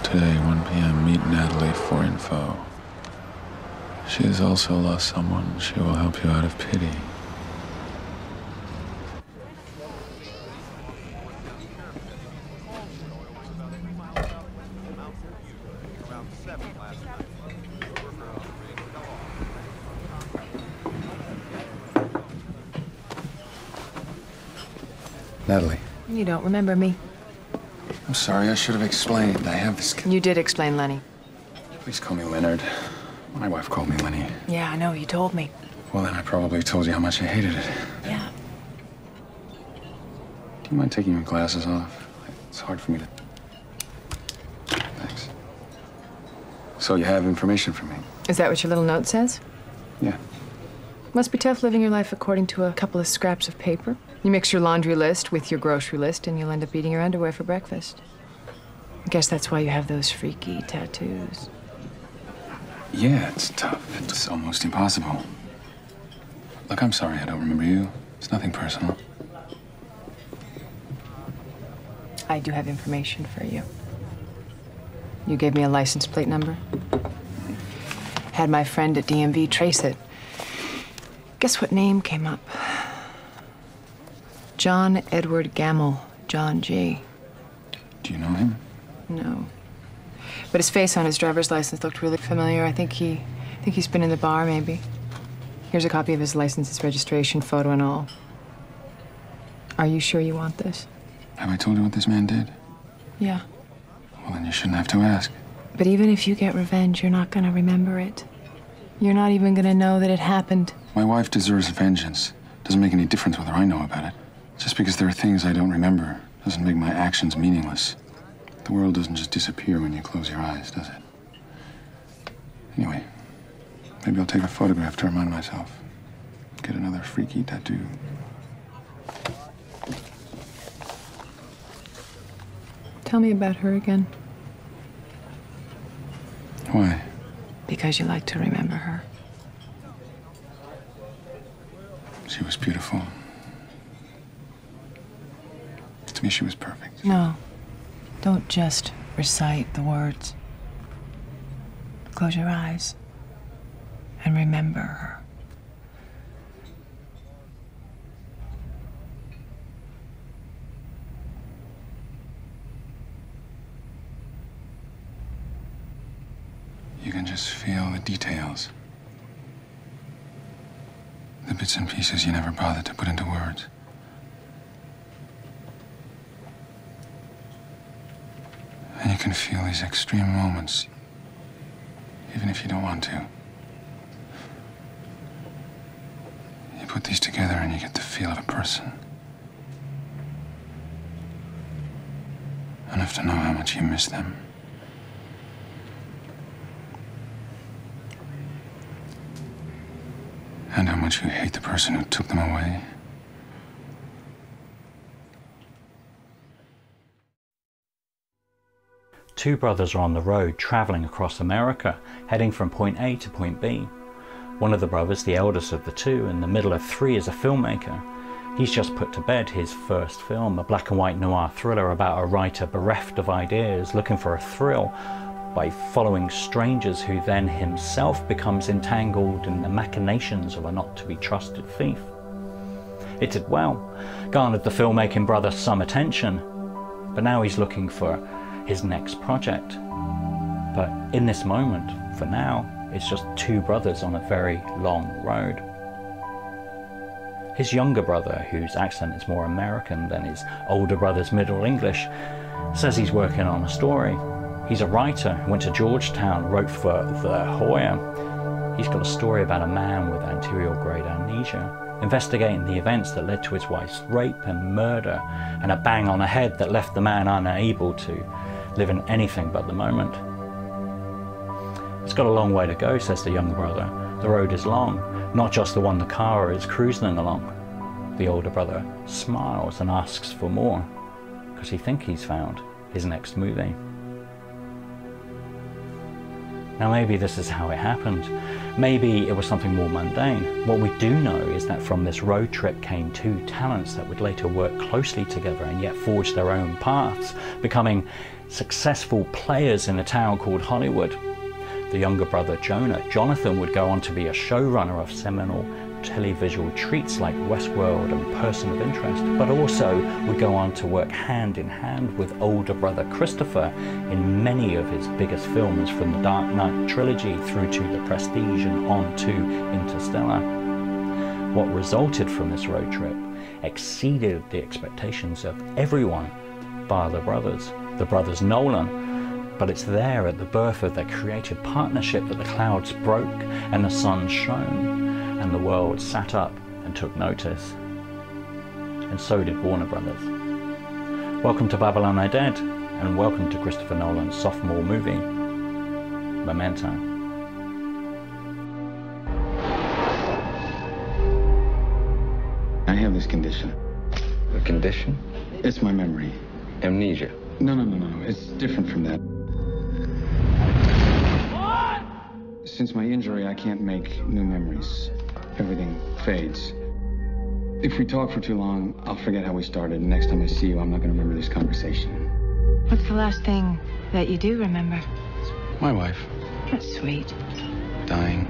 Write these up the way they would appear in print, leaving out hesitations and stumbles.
Today, 1 p.m., meet Natalie for info. She has also lost someone. She will help you out of pity. Natalie. You don't remember me. I'm sorry, I should have explained. I have this... You did explain, Lenny. Please call me Leonard. My wife called me Lenny. Yeah, I know, you told me. Well, then I probably told you how much I hated it. Yeah. Do you mind taking your glasses off? It's hard for me to... Thanks. So you have information for me? Is that what your little note says? Yeah. Must be tough living your life according to a couple of scraps of paper. You mix your laundry list with your grocery list, and you'll end up eating your underwear for breakfast. I guess that's why you have those freaky tattoos. Yeah, it's tough. It's almost impossible. Look, I'm sorry I don't remember you. It's nothing personal. I do have information for you. You gave me a license plate number. Had my friend at DMV trace it. Guess what name came up? John Edward Gamble, John G. Do you know him? No. But his face on his driver's license looked really familiar. I think he's been in the bar, maybe. Here's a copy of his license, his registration, photo and all. Are you sure you want this? Have I told you what this man did? Yeah. Well, then you shouldn't have to ask. But even if you get revenge, you're not gonna remember it. You're not even gonna know that it happened. My wife deserves vengeance. Doesn't make any difference whether I know about it. Just because there are things I don't remember doesn't make my actions meaningless. The world doesn't just disappear when you close your eyes, does it? Anyway, maybe I'll take a photograph to remind myself. Get another freaky tattoo. Tell me about her again. Why? Because you like to remember her. She was beautiful. To me, she was perfect. No. Don't just recite the words. Close your eyes and remember her. You can just feel the details. The bits and pieces you never bothered to put into words. And you can feel these extreme moments, even if you don't want to. You put these together and you get the feel of a person. Enough to know how much you miss them. And how much you hate the person who took them away. Two brothers are on the road traveling across America, heading from point A to point B. One of the brothers, the eldest of the two, in the middle of three, is a filmmaker. He's just put to bed his first film, a black and white noir thriller about a writer bereft of ideas, looking for a thrill by following strangers who then himself becomes entangled in the machinations of a not-to-be-trusted thief. It did well, garnered the filmmaking brother some attention, but now he's looking for his next project. But in this moment, for now, it's just two brothers on a very long road. His younger brother, whose accent is more American than his older brother's Middle English, says he's working on a story. He's a writer, went to Georgetown, wrote for The Hoya. He's got a story about a man with anterior grade amnesia, investigating the events that led to his wife's rape and murder, and a bang on the head that left the man unable to live in anything but the moment. It's got a long way to go, says the younger brother. The road is long, not just the one the car is cruising along. The older brother smiles and asks for more, because he thinks he's found his next movie. Now maybe this is how it happened. Maybe it was something more mundane. What we do know is that from this road trip came two talents that would later work closely together and yet forge their own paths, becoming successful players in a town called Hollywood. The younger brother Jonathan would go on to be a showrunner of seminal televisual treats like Westworld and Person of Interest, but also would go on to work hand in hand with older brother Christopher in many of his biggest films, from the Dark Knight trilogy through to The Prestige and on to Interstellar. What resulted from this road trip exceeded the expectations of everyone bar the brothers Nolan, but it's there at the birth of their creative partnership that the clouds broke and the sun shone, and the world sat up and took notice. And so did Warner Brothers. Welcome to Babylon Undead, and welcome to Christopher Nolan's sophomore movie, Memento. I have this condition. A condition? It's my memory. Amnesia. No. It's different from that. What? Since my injury, I can't make new memories. Everything fades. If we talk for too long, I'll forget how we started. And next time I see you, I'm not going to remember this conversation. What's the last thing that you do remember? My wife. That's sweet. Dying.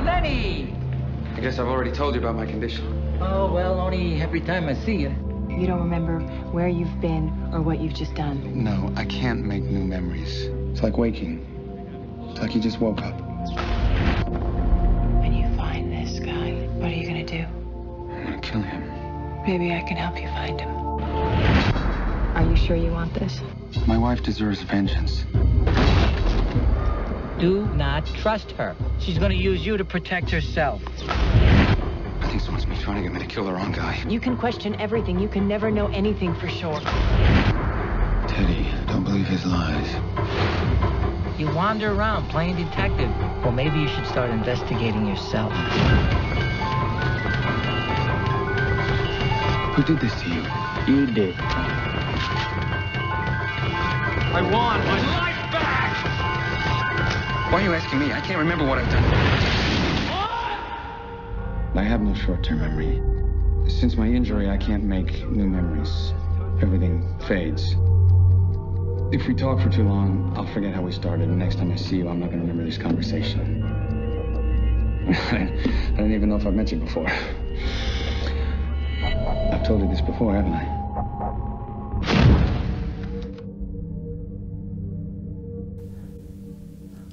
Lenny! I guess I've already told you about my condition. Oh, well, only every time I see you. You don't remember where you've been or what you've just done. No, I can't make new memories. It's like waking. It's like you just woke up. When you find this guy, what are you gonna do? I'm gonna kill him. Maybe I can help you find him. Are you sure you want this? My wife deserves vengeance. Do not trust her. She's gonna use you to protect herself. I think someone's been trying to get me to kill the wrong guy. You can question everything. You can never know anything for sure. Teddy, don't believe his lies. You wander around playing detective. Well, maybe you should start investigating yourself. Who did this to you? You did. I want my life back! Why are you asking me? I can't remember what I've done. I have no short-term memory. Since my injury, I can't make new memories. Everything fades. If we talk for too long, I'll forget how we started, and next time I see you, I'm not going to remember this conversation. I don't even know if I've met you before. I've told you this before, haven't I?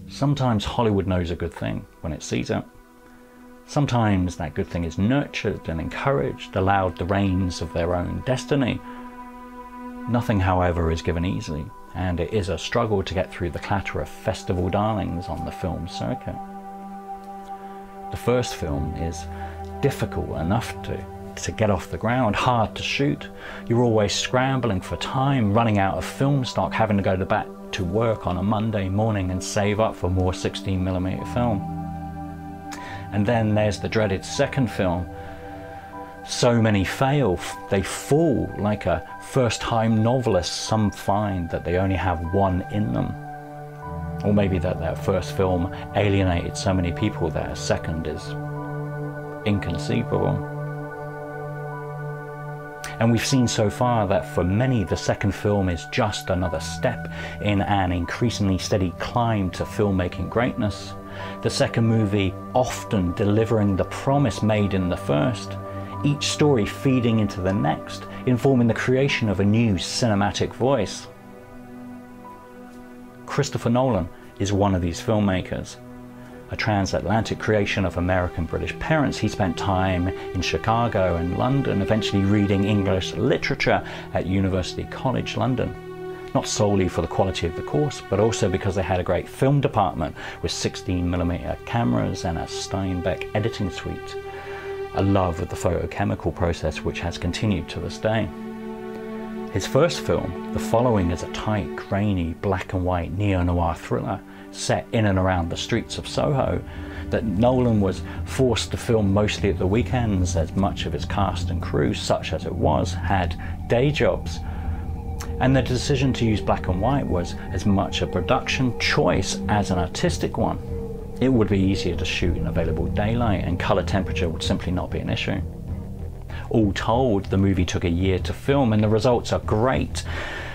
Sometimes Hollywood knows a good thing when it sees it. Sometimes that good thing is nurtured and encouraged, allowed the reins of their own destiny. Nothing, however, is given easily, and it is a struggle to get through the clatter of festival darlings on the film circuit. The first film is difficult enough to get off the ground, hard to shoot. You're always scrambling for time, running out of film stock, having to go back to work on a Monday morning and save up for more 16mm film. And then there's the dreaded second film. So many fail, they fall like a first-time novelist. Some find that they only have one in them. Or maybe that their first film alienated so many people that a second is inconceivable. And we've seen so far that for many, the second film is just another step in an increasingly steady climb to filmmaking greatness. The second movie often delivering the promise made in the first, each story feeding into the next, informing the creation of a new cinematic voice. Christopher Nolan is one of these filmmakers. A transatlantic creation of American-British parents, he spent time in Chicago and London, eventually reading English literature at University College London. Not solely for the quality of the course, but also because they had a great film department with 16mm cameras and a Steinbeck editing suite. A love of the photochemical process which has continued to this day. His first film, The Following, is a tight, grainy, black and white neo-noir thriller set in and around the streets of Soho that Nolan was forced to film mostly at the weekends, as much of his cast and crew, such as it was, had day jobs. And the decision to use black and white was as much a production choice as an artistic one. It would be easier to shoot in available daylight, and colour temperature would simply not be an issue. All told, the movie took a year to film, and the results are great.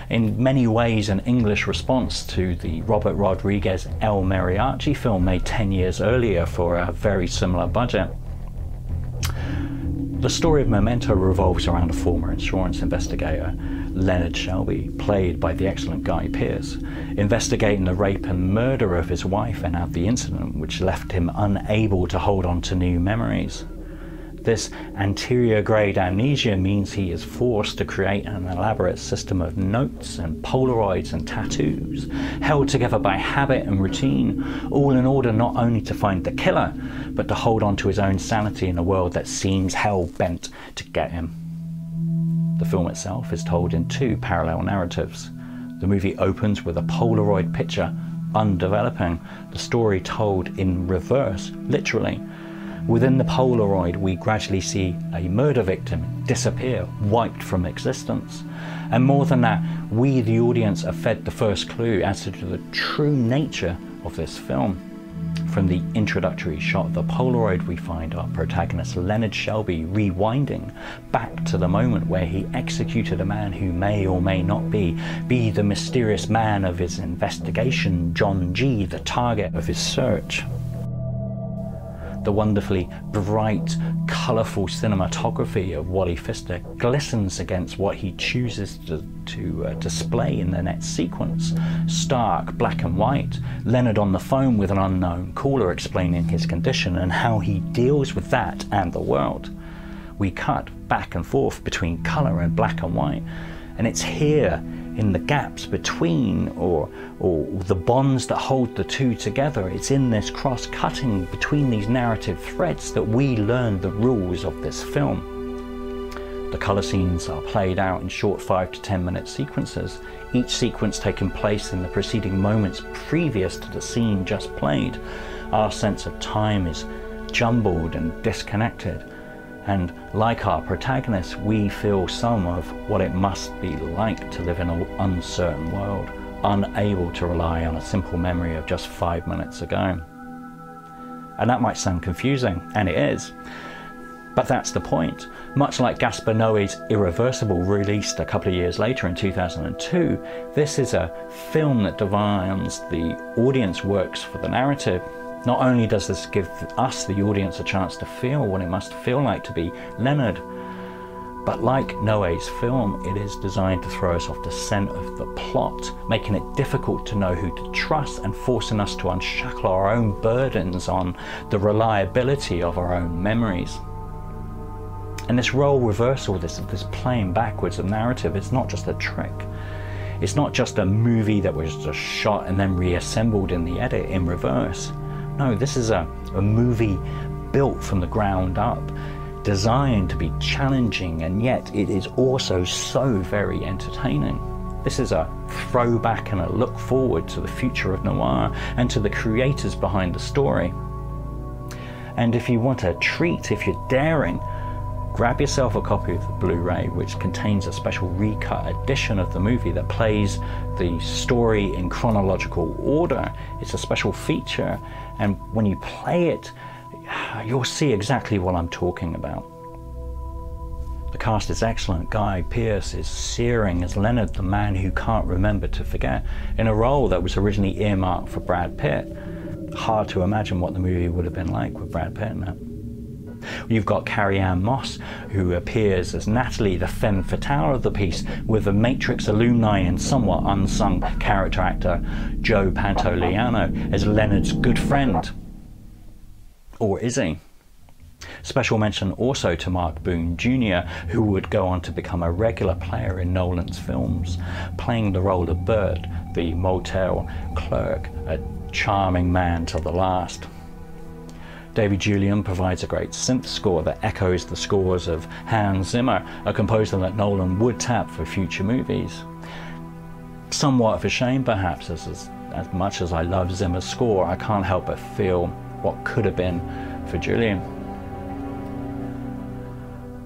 In many ways, an English response to the Robert Rodriguez El Mariachi film made 10 years earlier for a very similar budget. The story of Memento revolves around a former insurance investigator, Leonard Shelby, played by the excellent Guy Pearce, investigating the rape and murder of his wife and of the incident which left him unable to hold on to new memories. This anterior-grade amnesia means he is forced to create an elaborate system of notes and Polaroids and tattoos, held together by habit and routine, all in order not only to find the killer, but to hold on to his own sanity in a world that seems hell-bent to get him. The film itself is told in two parallel narratives. The movie opens with a Polaroid picture undeveloping, the story told in reverse, literally. Within the Polaroid, we gradually see a murder victim disappear, wiped from existence. And more than that, we, the audience, are fed the first clue as to the true nature of this film. From the introductory shot of the Polaroid, we find our protagonist Leonard Shelby rewinding back to the moment where he executed a man who may or may not be the mysterious man of his investigation, John G., the target of his search. The wonderfully bright, colourful cinematography of Wally Pfister glistens against what he chooses to display in the next sequence. Stark, black and white, Leonard on the phone with an unknown caller explaining his condition and how he deals with that and the world. We cut back and forth between colour and black and white, and it's here in the gaps between, or the bonds that hold the two together, it's in this cross-cutting between these narrative threads that we learn the rules of this film. The colour scenes are played out in short 5 to 10 minute sequences, each sequence taking place in the preceding moments previous to the scene just played. Our sense of time is jumbled and disconnected. And like our protagonist, we feel some of what it must be like to live in an uncertain world, unable to rely on a simple memory of just 5 minutes ago. And that might sound confusing, and it is, but that's the point. Much like Gaspar Noé's Irreversible, released a couple of years later in 2002, this is a film that defines the audience works for the narrative. Not only does this give us, the audience, a chance to feel what it must feel like to be Leonard, but like Noé's film, it is designed to throw us off the scent of the plot, making it difficult to know who to trust and forcing us to unshackle our own burdens on the reliability of our own memories. And this role reversal, this playing backwards of narrative, it's not just a trick. It's not just a movie that was just shot and then reassembled in the edit in reverse. No, this is a movie built from the ground up, designed to be challenging, and yet it is also so very entertaining. This is a throwback and a look forward to the future of noir and to the creators behind the story. And if you want a treat, if you're daring, grab yourself a copy of the Blu-ray, which contains a special recut edition of the movie that plays the story in chronological order. It's a special feature, and when you play it, you'll see exactly what I'm talking about. The cast is excellent. Guy Pearce is searing as Leonard, the man who can't remember to forget, in a role that was originally earmarked for Brad Pitt. Hard to imagine what the movie would have been like with Brad Pitt in it. You've got Carrie-Anne Moss, who appears as Natalie, the femme fatale of the piece, with the Matrix alumni and somewhat unsung character actor Joe Pantoliano as Leonard's good friend. Or is he? Special mention also to Mark Boone Jr., who would go on to become a regular player in Nolan's films, playing the role of Bert, the motel clerk, a charming man to the last. David Julian provides a great synth score that echoes the scores of Hans Zimmer, a composer that Nolan would tap for future movies. Somewhat of a shame, perhaps, as much as I love Zimmer's score, I can't help but feel what could have been for Julian.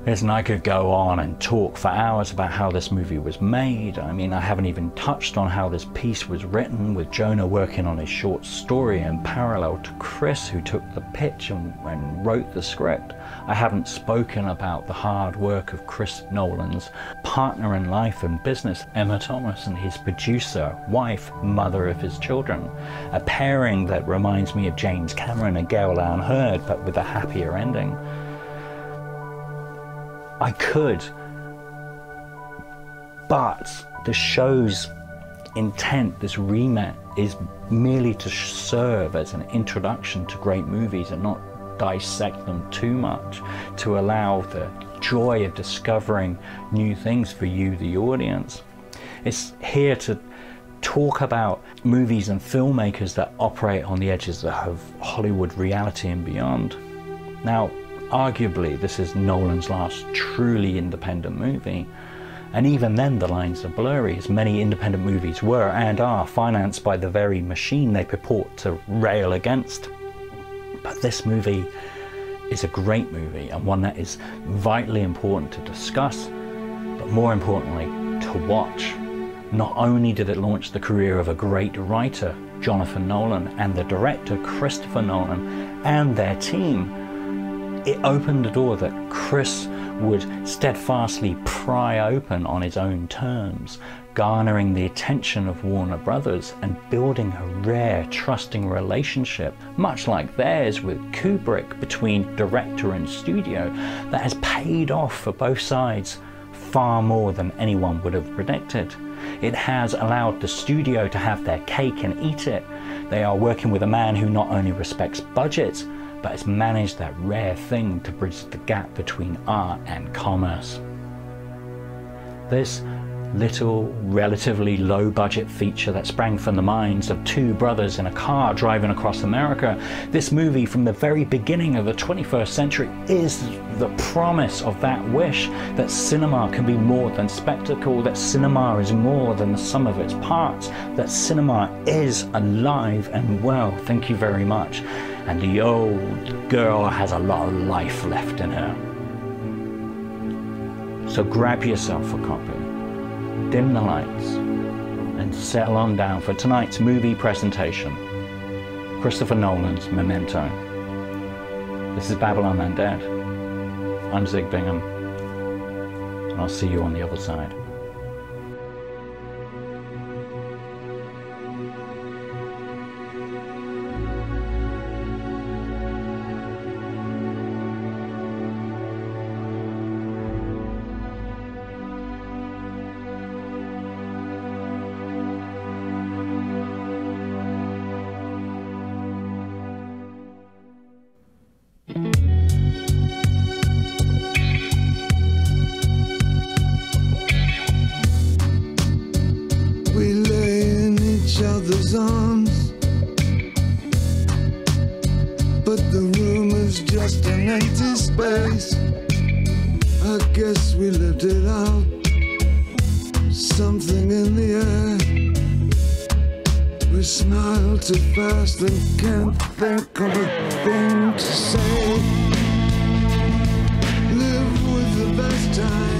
Listen, I could go on and talk for hours about how this movie was made. I mean, I haven't even touched on how this piece was written, with Jonah working on his short story in parallel to Chris, who took the pitch and wrote the script. I haven't spoken about the hard work of Chris Nolan's partner in life and business, Emma Thomas, and his producer, wife, mother of his children. A pairing that reminds me of James Cameron and Gail Ann Hurd, but with a happier ending. I could, but the show's intent, this remit, is merely to serve as an introduction to great movies and not dissect them too much, to allow the joy of discovering new things for you, the audience. It's here to talk about movies and filmmakers that operate on the edges of Hollywood reality and beyond. Now, arguably, this is Nolan's last truly independent movie, and even then the lines are blurry, as many independent movies were and are financed by the very machine they purport to rail against. But this movie is a great movie, and one that is vitally important to discuss, but more importantly, to watch. Not only did it launch the career of a great writer, Jonathan Nolan, and the director, Christopher Nolan, and their team, it opened the door that Chris would steadfastly pry open on his own terms, garnering the attention of Warner Brothers and building a rare, trusting relationship, much like theirs with Kubrick, between director and studio, that has paid off for both sides far more than anyone would have predicted. It has allowed the studio to have their cake and eat it. They are working with a man who not only respects budgets, but has managed that rare thing to bridge the gap between art and commerce. This little, relatively low-budget feature that sprang from the minds of two brothers in a car driving across America, this movie from the very beginning of the 21st century is the promise of that wish that cinema can be more than spectacle, that cinema is more than the sum of its parts, that cinema is alive and well. Thank you very much. And the old girl has a lot of life left in her. So grab yourself a copy, dim the lights, and settle on down for tonight's movie presentation, Christopher Nolan's Memento. This is Babylon Undead. I'm Zig Bingham, and I'll see you on the other side. We lay in each other's arms, but the room is just an empty space. I guess we lived it out, something in the air. We smile too fast and can't think of a thing to say. Live with the best time.